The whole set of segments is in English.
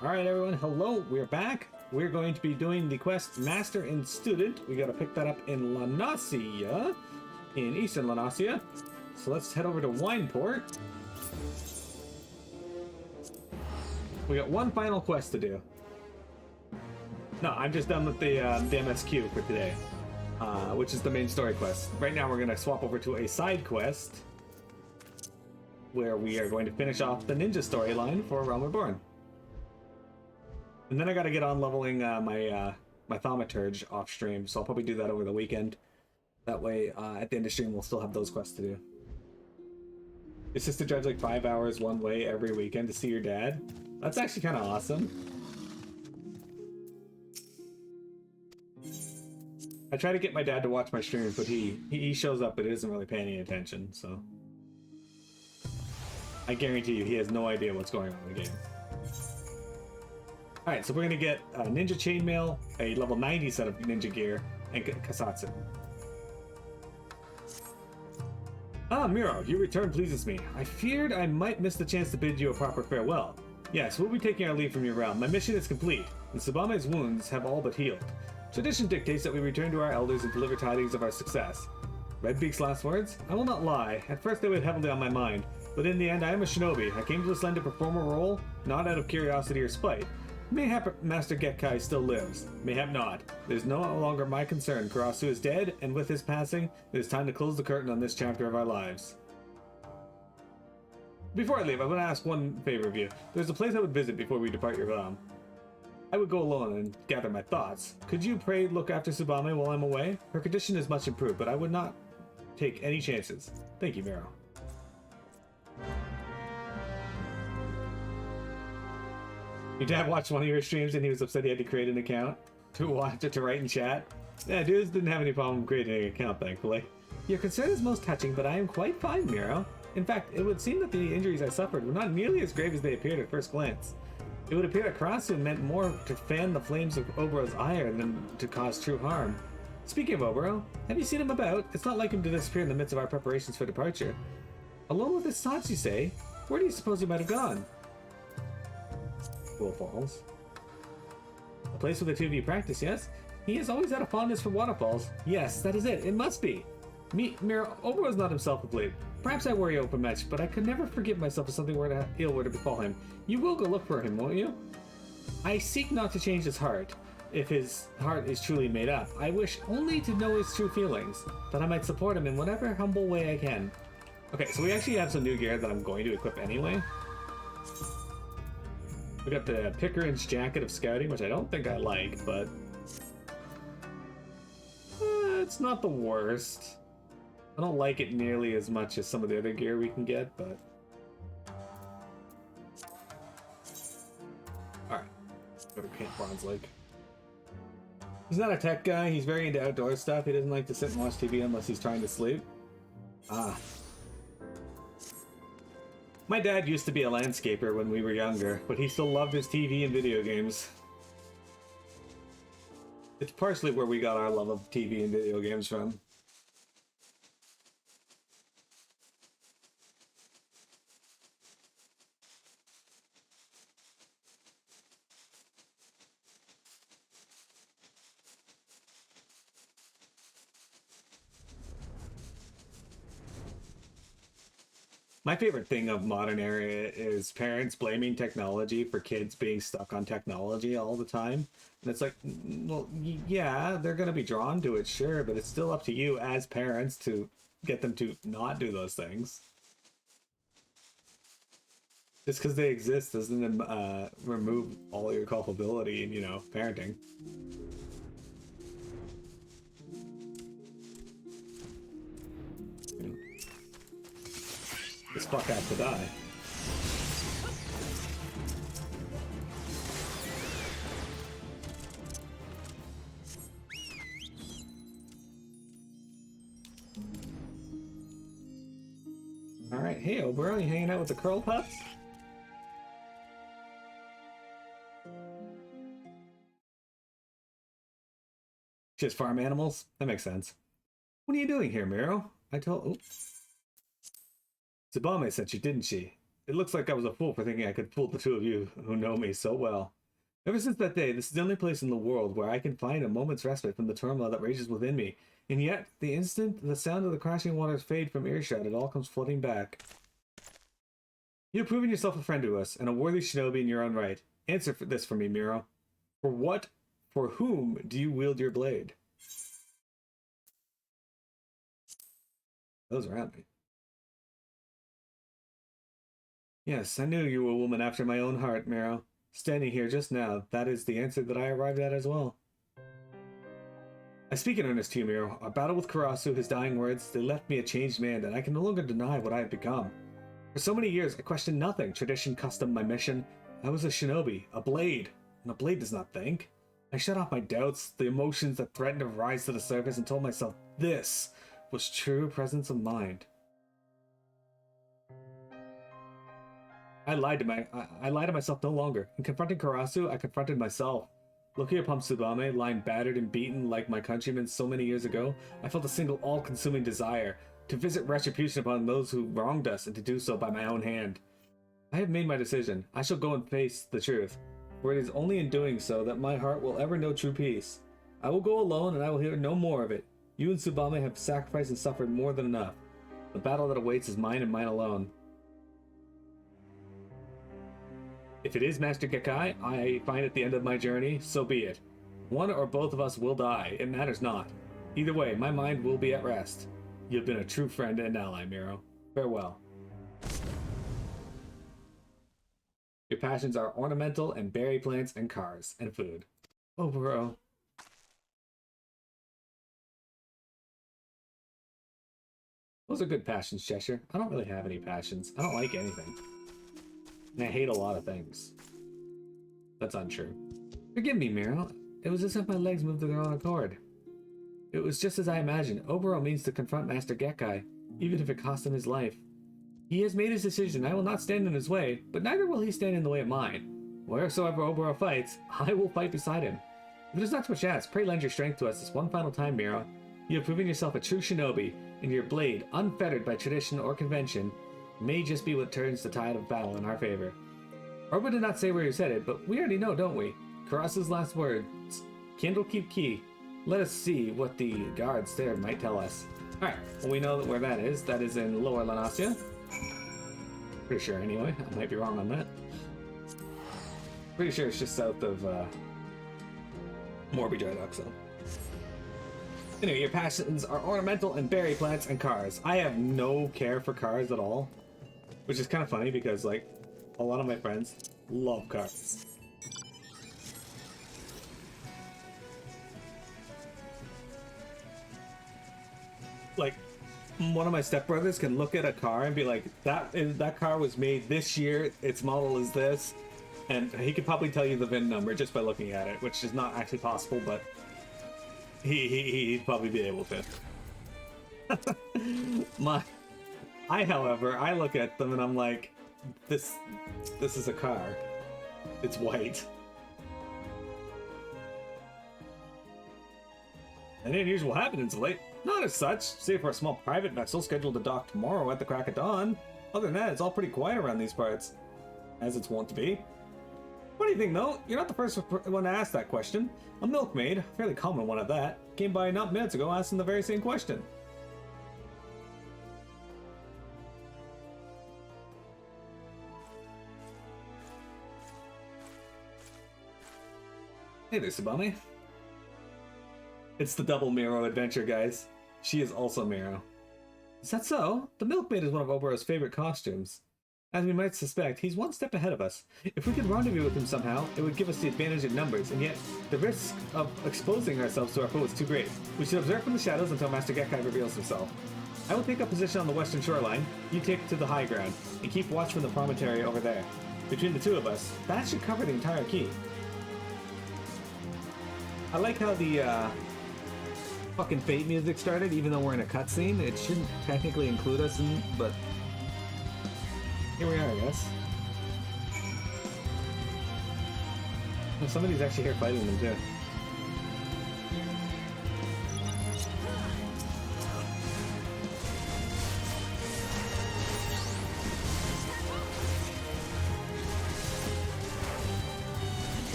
Alright everyone, hello, we're back. We're going to be doing the quest Master and Student. We gotta pick that up in La Nasia, in Eastern La Nasia. So let's head over to Wineport. We got one final quest to do. No, I'm just done with the MSQ for today, which is the main story quest. Right now we're gonna swap over to a side quest where we are going to finish off the ninja storyline for Realm Reborn. And then I gotta get on leveling my thaumaturge off stream, so I'll probably do that over the weekend. That way, at the end of stream, we'll still have those quests to do. Your sister drives like 5 hours one way every weekend to see your dad. That's actually kind of awesome. I try to get my dad to watch my streams, but he shows up but isn't really paying any attention, so... I guarantee you, he has no idea what's going on in the game. Alright, so we're going to get a ninja chainmail, a level 90 set of ninja gear, and Kasatsu. Ah, Miro, your return pleases me. I feared I might miss the chance to bid you a proper farewell. Yes, we'll be taking our leave from your realm. My mission is complete, and Tsubame's wounds have all but healed. Tradition dictates that we return to our elders and deliver tidings of our success. Redbeak's last words? I will not lie. At first they weighed heavily on my mind, but in the end I am a shinobi. I came to this land to perform a role, not out of curiosity or spite. Mayhap Master Gekkai still lives, mayhap not. It is no longer my concern. Karasu is dead, and with his passing, it is time to close the curtain on this chapter of our lives. Before I leave, I want to ask one favor of you. There's a place I would visit before we depart your realm. I would go alone and gather my thoughts. Could you pray look after Tsubame while I'm away? Her condition is much improved, but I would not take any chances. Thank you, Miro. Your dad watched one of your streams and he was upset he had to create an account to watch it, to write and chat. Yeah, dudes didn't have any problem creating an account, thankfully. Your concern is most touching, but I am quite fine, Miro. In fact, it would seem that the injuries I suffered were not nearly as grave as they appeared at first glance. It would appear that Karasu meant more to fan the flames of Obero's ire than to cause true harm. Speaking of Obero, have you seen him about? It's not like him to disappear in the midst of our preparations for departure. Alone with his thoughts, you say? Where do you suppose he might have gone? Falls. A place where the two of you practice, yes? He has always had a fondness for waterfalls. Yes, that is it. It must be. Miro, Obero's not himself of late. Perhaps I worry overmuch, but I could never forgive myself if something ill were to befall him. You will go look for him, won't you? I seek not to change his heart, if his heart is truly made up. I wish only to know his true feelings, that I might support him in whatever humble way I can. Okay, so we actually have some new gear that I'm going to equip anyway. We got the Pickering's Jacket of Scouting, which I don't think I like, but... it's not the worst. I don't like it nearly as much as some of the other gear we can get, but... Alright. Go to Camp Bronze Lake. He's not a tech guy, he's very into outdoor stuff. He doesn't like to sit and watch TV unless he's trying to sleep. Ah. My dad used to be a landscaper when we were younger, but he still loved his TV and video games. It's partially where we got our love of TV and video games from. My favorite thing of modern era is parents blaming technology for kids being stuck on technology all the time. And it's like, well, yeah, they're going to be drawn to it, sure, but it's still up to you as parents to get them to not do those things. Just because they exist doesn't remove all your culpability in, you know, parenting. This fuck has to die. Alright, hey Obero, you hanging out with the curl pups? Just farm animals? That makes sense. What are you doing here, Miro? I told... Oops. Tsubame sent you, didn't she? It looks like I was a fool for thinking I could fool the two of you who know me so well. Ever since that day, this is the only place in the world where I can find a moment's respite from the turmoil that rages within me. And yet, the instant the sound of the crashing waters fade from earshot, it all comes flooding back. You have proven yourself a friend to us, and a worthy shinobi in your own right. Answer this for me, Miro. For whom do you wield your blade? Those around me. Yes, I knew you were a woman after my own heart, Miro. Standing here just now, that is the answer that I arrived at as well. I speak in earnest to you, Miro. Our battle with Karasu, his dying words, they left me a changed man, and I can no longer deny what I have become. For so many years, I questioned nothing. Tradition, custom, my mission. I was a shinobi, a blade, and a blade does not think. I shut off my doubts, the emotions that threatened to rise to the surface, and told myself this was true presence of mind. I lied to myself no longer. In confronting Karasu, I confronted myself. Looking upon Tsubame, lying battered and beaten like my countrymen so many years ago, I felt a single all-consuming desire to visit retribution upon those who wronged us, and to do so by my own hand. I have made my decision. I shall go and face the truth, for it is only in doing so that my heart will ever know true peace. I will go alone, and I will hear no more of it. You and Tsubame have sacrificed and suffered more than enough. The battle that awaits is mine and mine alone. If it is Master Gakkai I find at the end of my journey, so be it. One or both of us will die, it matters not. Either way, my mind will be at rest. You have been a true friend and ally, Miro. Farewell. Your passions are ornamental and berry plants and cars and food. Oh, bro. Those are good passions, Cheshire. I don't really have any passions. I don't like anything. And I hate a lot of things. That's untrue. Forgive me, Miro. It was as if my legs moved of their own accord. It was just as I imagined. Oboro means to confront Master Gakkai, even if it cost him his life. He has made his decision. I will not stand in his way, but neither will he stand in the way of mine. Wheresoever Oboro fights, I will fight beside him. If it is not too much asked, pray lend your strength to us this one final time, Miro. You have proven yourself a true shinobi, and your blade, unfettered by tradition or convention, may just be what turns the tide of battle in our favor. Orba did not say where he was headed, but we already know, don't we? Karasu's last words, Kindle keep key. Let us see what the guards there might tell us. Alright, well we know where that is. That is in Lower Lanasia. Pretty sure anyway, I might be wrong on that. Pretty sure it's just south of Morby Dry Dock, so. Anyway, your passions are ornamental and berry plants and cars. I have no care for cars at all. Which is kind of funny because, like, a lot of my friends love cars. Like, one of my stepbrothers can look at a car and be like, that car was made this year, its model is this. And he could probably tell you the VIN number just by looking at it, which is not actually possible, but he'd probably be able to. However, I look at them and I'm like, this is a car. It's white. Any unusual happenings late? Not as such, save for a small private vessel scheduled to dock tomorrow at the crack of dawn. Other than that, it's all pretty quiet around these parts, as it's wont to be. What do you think, though? You're not the first one to ask that question. A milkmaid, a fairly common one at that, came by not minutes ago asking the very same question. Hey there, Tsubame. It's the double Miro adventure, guys. She is also Miro. Is that so? The milkmaid is one of Oboro's favorite costumes. As we might suspect, he's one step ahead of us. If we could rendezvous with him somehow, it would give us the advantage in numbers, and yet the risk of exposing ourselves to our foe is too great. We should observe from the shadows until Master Gakkai reveals himself. I will take up position on the western shoreline, you take to the high ground, and keep watch from the promontory over there. Between the two of us, that should cover the entire key. I like how the fucking Fate music started, even though we're in a cutscene. It shouldn't technically include us in, but here we are, I guess. Well, somebody's actually here fighting them too.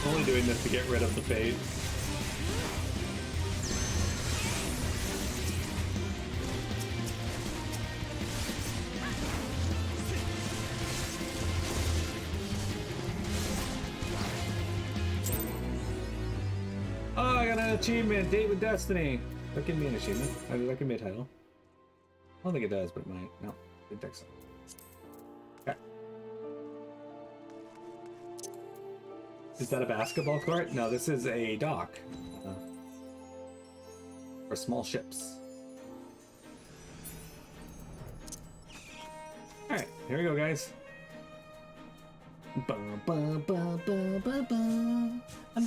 Only doing this to get rid of the fate. Oh, I got an achievement! Date with Destiny! That give me an achievement. That give me a title. I don't think it does, but it might. No, didn't think so. Okay. Is that a basketball court? No, this is a dock. For small ships. Alright, here we go, guys. I'm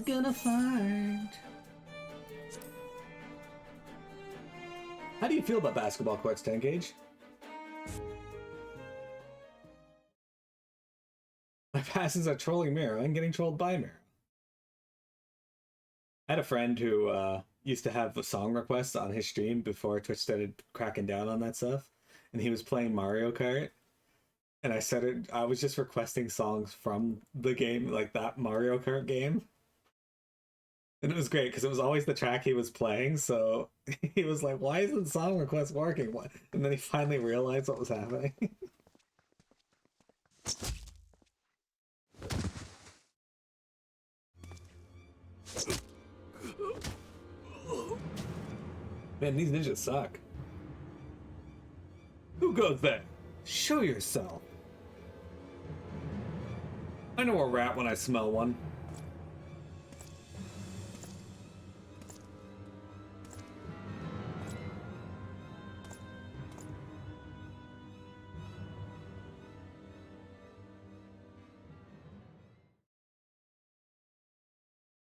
gonna find. How do you feel about basketball courts, 10 gauge? My passes are trolling Miro and getting trolled by Miro. I had a friend who used to have song requests on his stream before Twitch started cracking down on that stuff, and he was playing Mario Kart. And I was just requesting songs from the game, like that Mario Kart game. And it was great because it was always the track he was playing, so he was like, why isn't song request working? And then he finally realized what was happening. Man, these ninjas suck. Who goes there? Show yourself. I know a rat when I smell one.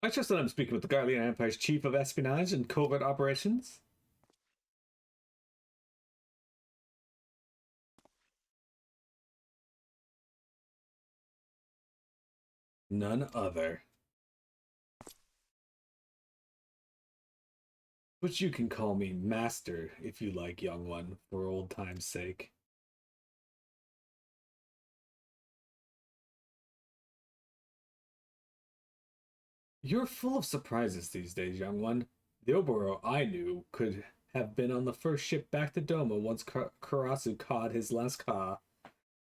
I trust that I'm speaking with the Guardian Empire's Chief of Espionage and Covert Operations. None other. But you can call me Master if you like, young one, for old time's sake. You're full of surprises these days, young one. The Oboro I knew could have been on the first ship back to Doma once Karasu caught his last Ka.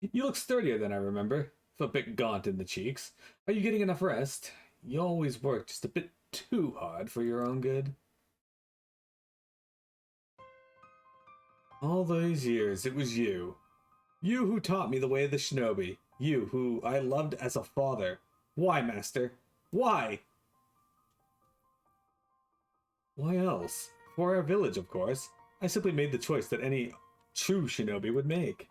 You look sturdier than I remember, a bit gaunt in the cheeks. Are you getting enough rest? You always work just a bit too hard for your own good. All those years, it was you. You who taught me the way of the shinobi. You who I loved as a father. Why, Master? Why? Why else? For our village, of course. I simply made the choice that any true shinobi would make.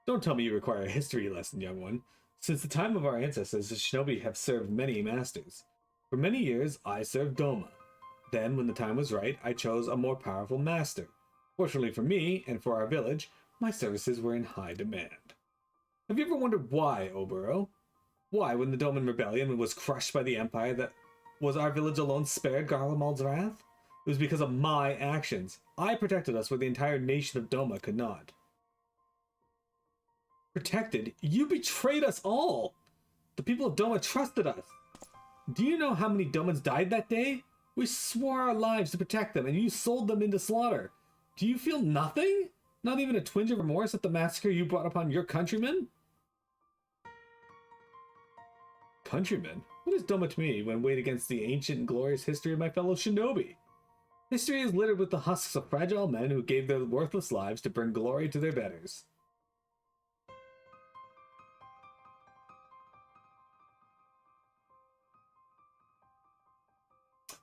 Don't tell me you require a history lesson, young one. Since the time of our ancestors, the shinobi have served many masters. For many years, I served Doma. Then, when the time was right, I chose a more powerful master. Fortunately for me, and for our village, my services were in high demand. Have you ever wondered why, Oboro? Why, when the Doman Rebellion was crushed by the Empire, that was our village alone spared Garlemald's wrath? It was because of my actions. I protected us where the entire nation of Doma could not. Protected? You betrayed us all! The people of Doma trusted us! Do you know how many Domans died that day? We swore our lives to protect them, and you sold them into slaughter. Do you feel nothing? Not even a twinge of remorse at the massacre you brought upon your countrymen? Countrymen? What is Doma to me when weighed against the ancient and glorious history of my fellow shinobi? History is littered with the husks of fragile men who gave their worthless lives to bring glory to their betters.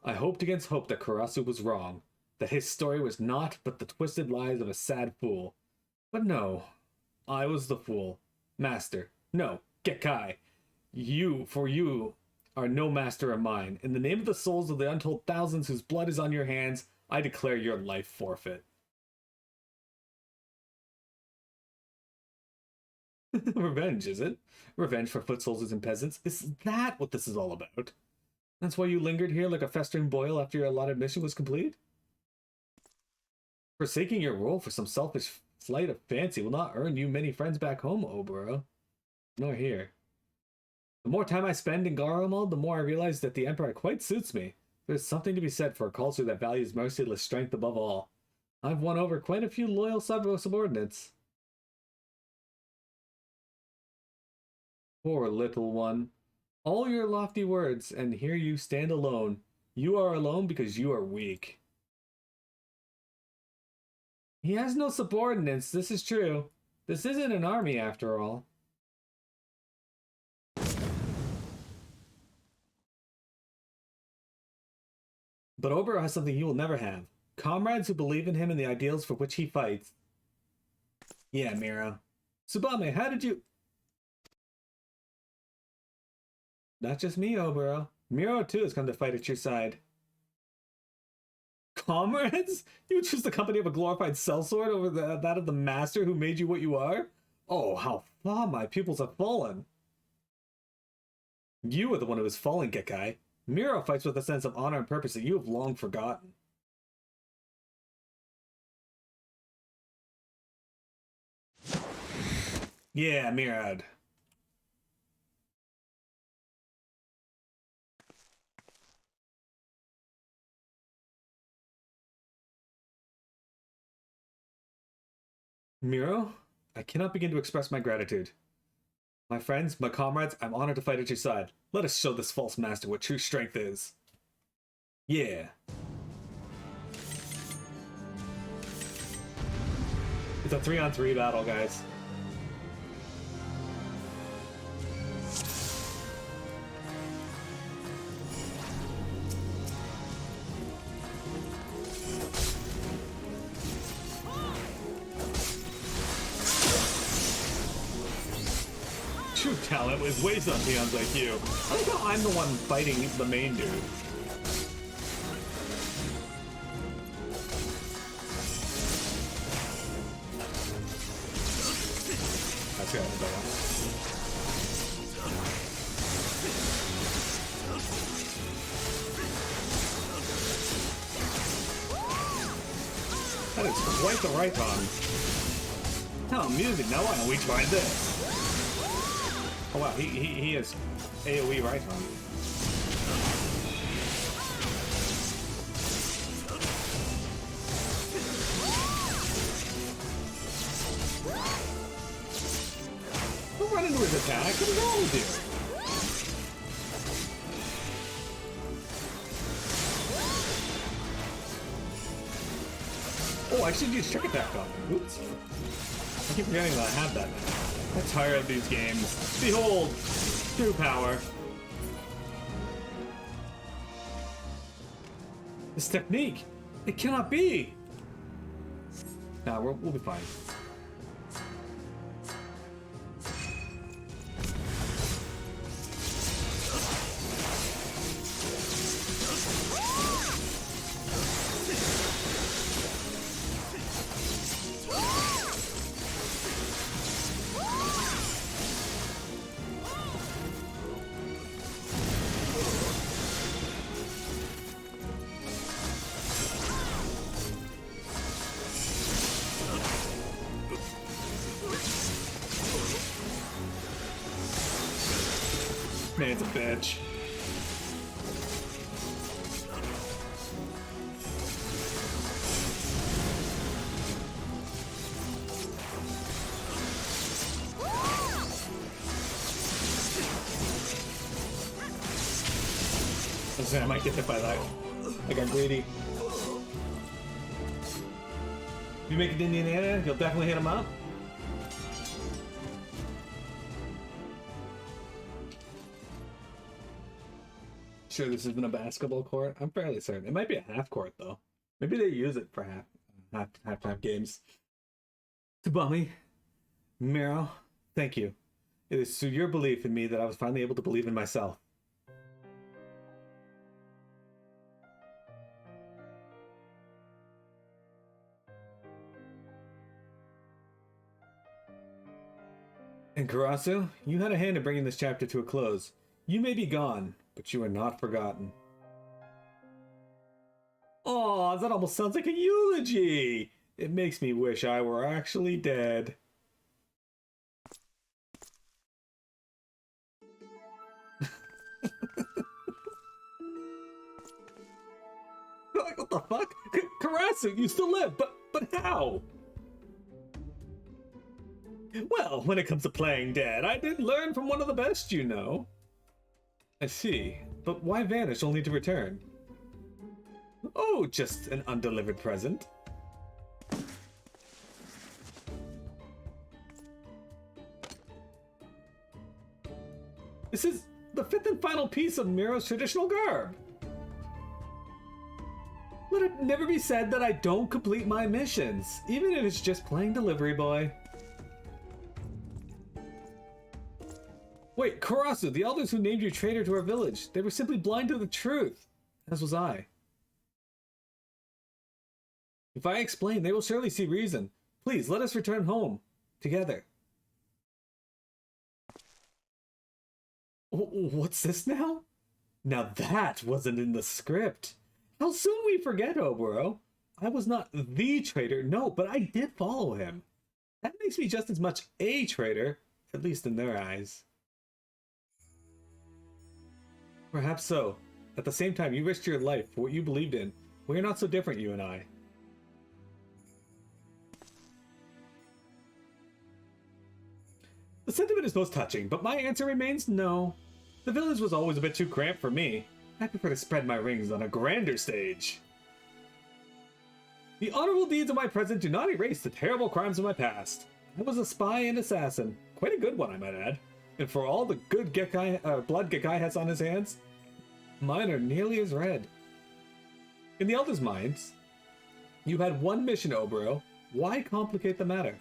I hoped against hope that Karasu was wrong, that his story was naught but the twisted lies of a sad fool. But no, I was the fool. Master, no, Gekkai. You are no master of mine. In the name of the souls of the untold thousands whose blood is on your hands, I declare your life forfeit. Revenge, is it? Revenge for foot soldiers and peasants? Is that what this is all about? That's why you lingered here like a festering boil after your allotted mission was complete? Forsaking your role for some selfish flight of fancy will not earn you many friends back home, Oboro. Nor here. The more time I spend in Garlemald, the more I realize that the Emperor quite suits me. There's something to be said for a culture that values merciless strength above all. I've won over quite a few loyal subordinates. Poor little one. All your lofty words, and here you stand alone. You are alone because you are weak. He has no subordinates, this is true. This isn't an army after all. But Obero has something you will never have. Comrades who believe in him and the ideals for which he fights. Yeah, Miro. Tsubame, how did you... Not just me, Obero. Miro, too, has come to fight at your side. Comrades? You would choose the company of a glorified sellsword over that of the master who made you what you are? Oh, how far my pupils have fallen. You are the one who has fallen, Gekkai. Miro fights with a sense of honor and purpose that you have long forgotten. Yeah, Mirad. Miro, I cannot begin to express my gratitude. My friends, my comrades, I'm honored to fight at your side. Let us show this false master what true strength is. Yeah. It's a 3-on-3 battle, guys. True talent with ways on peons like you. I like how I'm the one fighting the main dude. That's good. That is quite the Raiton. Oh, music. Now why don't we try this? Oh wow, he is AoE Raiton. Don't run into his attack. What is wrong with you? Oh, I should use trick attack on him. Oops. I keep forgetting that I have that now. I'm tired of these games. Behold, true power. This technique, it cannot be. Nah, we'll be fine. Man's a bitch. I might get hit by that. I got greedy. If you make it to Indiana, you'll definitely hit him up. Sure, this isn't a basketball court. I'm fairly certain. It might be a half court though. Maybe they use it for halftime games. Tsubame, Miro, thank you. It is through your belief in me that I was finally able to believe in myself. And Karasu, you had a hand in bringing this chapter to a close. You may be gone, but you are not forgotten. Aw, that almost sounds like a eulogy! It makes me wish I were actually dead. Karasu, you still live, but how? Well, when it comes to playing dead, I did learn from one of the best, you know. I see, but why vanish only to return? Oh, just an undelivered present. This is the fifth and final piece of Miro's traditional garb. Let it never be said that I don't complete my missions, even if it's just playing delivery boy. Wait, Karasu, the elders who named you traitor to our village, they were simply blind to the truth, as was I. If I explain, they will surely see reason. Please, let us return home, together. What's this now? Now that wasn't in the script. How soon we forget, Oboro. I was not the traitor, no, but I did follow him. That makes me just as much a traitor, at least in their eyes. Perhaps so. At the same time, you risked your life for what you believed in. We're not so different, you and I. The sentiment is most touching, but my answer remains no. The village was always a bit too cramped for me. I prefer to spread my wings on a grander stage. The honorable deeds of my present do not erase the terrible crimes of my past. I was a spy and assassin. Quite a good one, I might add. And for all the good blood Gekai has on his hands, mine are nearly as red. In the elders' minds, you had one mission, Oboro. Why complicate the matter?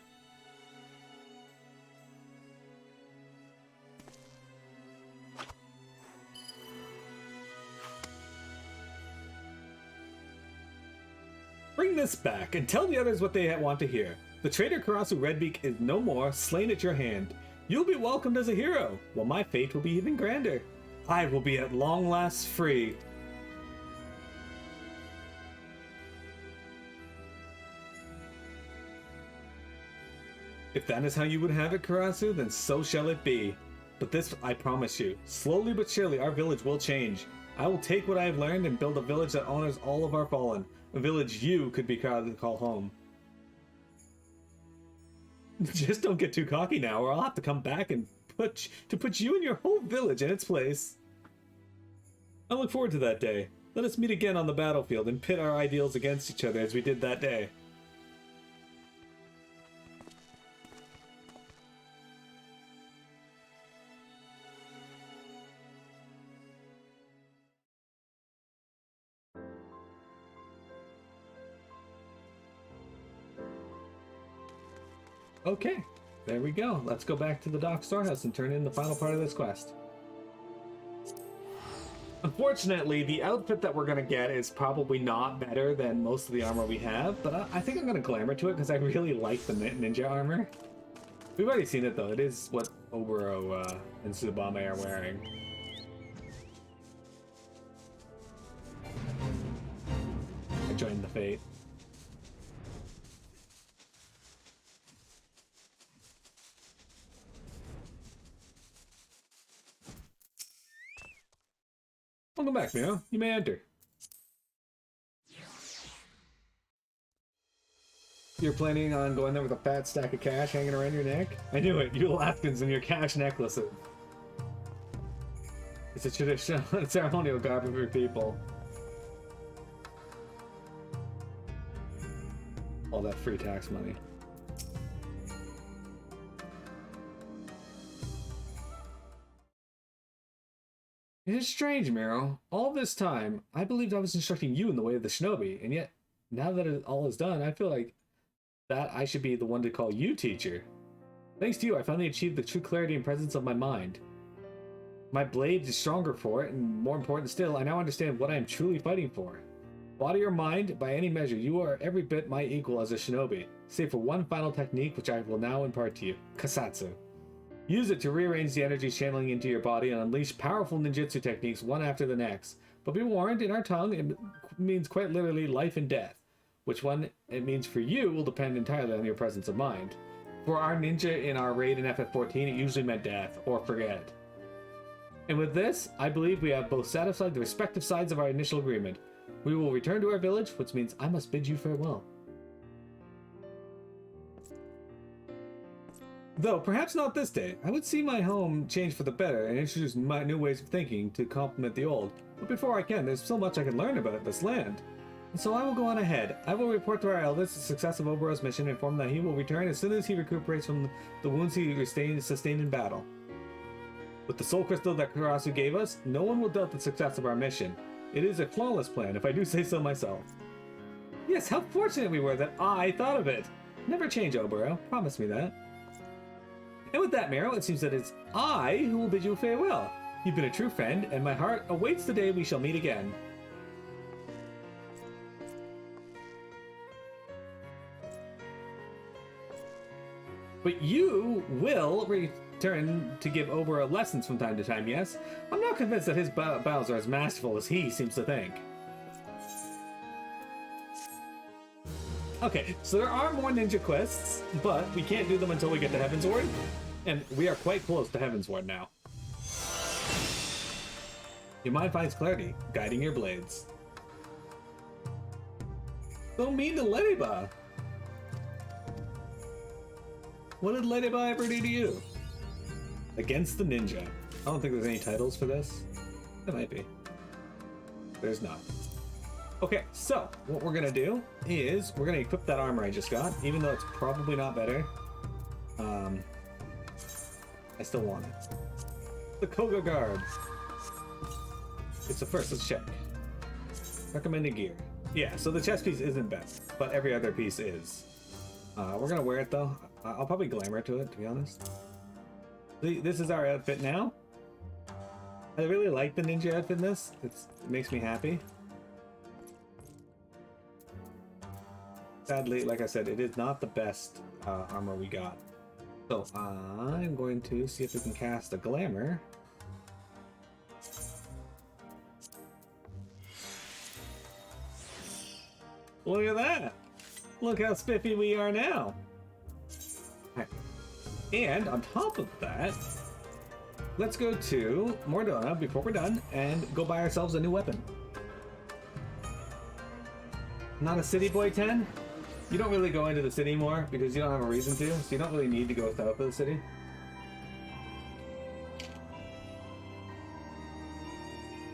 Bring this back and tell the others what they want to hear. The traitor Karasu Redbeak is no more, slain at your hand. You'll be welcomed as a hero, while my fate will be even grander. I will be at long last free. If that is how you would have it, Karasu, then so shall it be. But this I promise you, slowly but surely our village will change. I will take what I have learned and build a village that honors all of our fallen. A village you could be proud to call home. Just don't get too cocky now, or I'll have to come back and put you and your whole village in its place. I look forward to that day. Let us meet again on the battlefield and pit our ideals against each other as we did that day. Okay, there we go. Let's go back to the Dock Storehouse and turn in the final part of this quest. Unfortunately, the outfit that we're going to get is probably not better than most of the armor we have, but I think I'm going to glamour to it because I really like the ninja armor. We've already seen it though. It is what Oboro and Tsubame are wearing. I joined the fate. Welcome back, Mio. You may enter. You're planning on going there with a fat stack of cash hanging around your neck? I knew it. You Alaskans and your cash necklaces. It's a traditional ceremonial garb of your people. All that free tax money. It is strange, Miro. All this time, I believed I was instructing you in the way of the shinobi, and yet, now that it all is done, I feel like that I should be the one to call you teacher. Thanks to you, I finally achieved the true clarity and presence of my mind. My blade is stronger for it, and more important still, I now understand what I am truly fighting for. Body or mind, by any measure, you are every bit my equal as a shinobi, save for one final technique which I will now impart to you, Kasatsu. Use it to rearrange the energy channeling into your body and unleash powerful ninjutsu techniques one after the next. But be warned, in our tongue, it means quite literally life and death. Which one it means for you will depend entirely on your presence of mind. For our ninja in our raid in FF14, it usually meant death, or forget. And with this, I believe we have both satisfied the respective sides of our initial agreement. We will return to our village, which means I must bid you farewell. Though, perhaps not this day. I would see my home change for the better and introduce my new ways of thinking to complement the old. But before I can, there's so much I can learn about this land. And so I will go on ahead. I will report to our elders the success of Oberon's mission and inform that he will return as soon as he recuperates from the wounds he sustained in battle. With the soul crystal that Karasu gave us, no one will doubt the success of our mission. It is a flawless plan, if I do say so myself. Yes, how fortunate we were that I thought of it. Never change, Obero. Promise me that. And with that, Mero, it seems that it's I who will bid you farewell. You've been a true friend, and my heart awaits the day we shall meet again. But you will return to give Obero lessons from time to time, yes? I'm not convinced that his battles are as masterful as he seems to think. Okay, so there are more ninja quests, but we can't do them until we get to Heavensward. And we are quite close to Heavensward now. Your mind finds clarity, guiding your blades. So mean to Ladybug. What did Ladybug ever do to you? Against the Ninja. I don't think there's any titles for this. There might be. There's not. Okay, so what we're gonna do is we're gonna equip that armor I just got, even though it's probably not better. I still want it. The Koga Guard. It's the first, let's check. Recommended gear. Yeah, so the chest piece isn't best, but every other piece is. We're gonna wear it though. I'll probably glamour to it, to be honest. This is our outfit now. I really like the ninja outfit in this. It makes me happy. Sadly, like I said, it is not the best armor we got. So I'm going to see if we can cast a glamour. Look at that! Look how spiffy we are now! And on top of that, let's go to Mordona before we're done and go buy ourselves a new weapon. Not a city boy 10? You don't really go into the city more because you don't have a reason to, so you don't really need to go south of the city.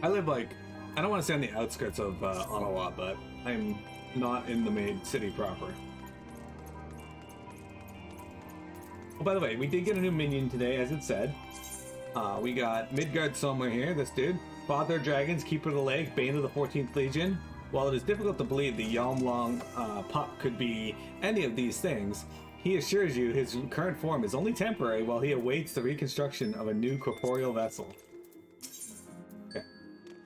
I live like, I don't want to say on the outskirts of Ottawa, but I'm not in the main city proper. Oh, by the way, we did get a new minion today, as it said. We got Midgard somewhere here, this dude. Father of Dragons, Keeper of the Lake, Bane of the 14th Legion. While it is difficult to believe the Yalmlong pup could be any of these things, he assures you his current form is only temporary while he awaits the reconstruction of a new corporeal vessel. Okay.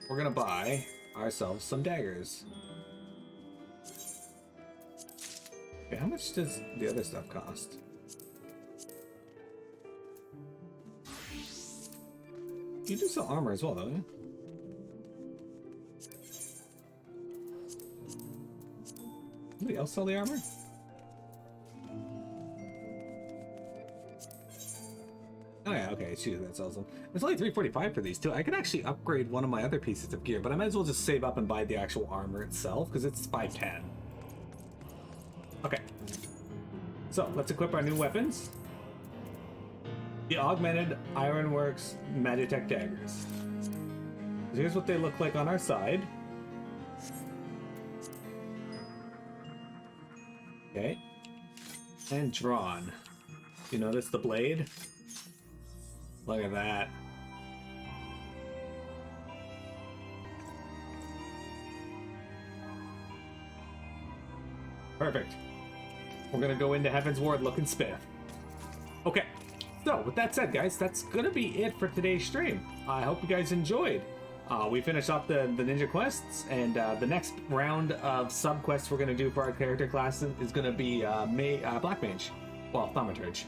We're gonna buy ourselves some daggers. Okay, how much does the other stuff cost? You do sell armor as well, don't you? Anybody else sell the armor? Oh yeah, okay, it's you that sells them. It's only $345 for these too. I could actually upgrade one of my other pieces of gear, but I might as well just save up and buy the actual armor itself because it's $510. Okay, so let's equip our new weapons. The augmented Ironworks Magitech daggers. So here's what they look like on our side. Okay. And drawn. You notice the blade? Look at that. Perfect. We're gonna go into Heavensward looking spiff. Okay. So, with that said, guys, that's gonna be it for today's stream. I hope you guys enjoyed. We finished off the ninja quests, and the next round of sub quests we're gonna do for our character classes is gonna be Black Mage, well, Thaumaturge.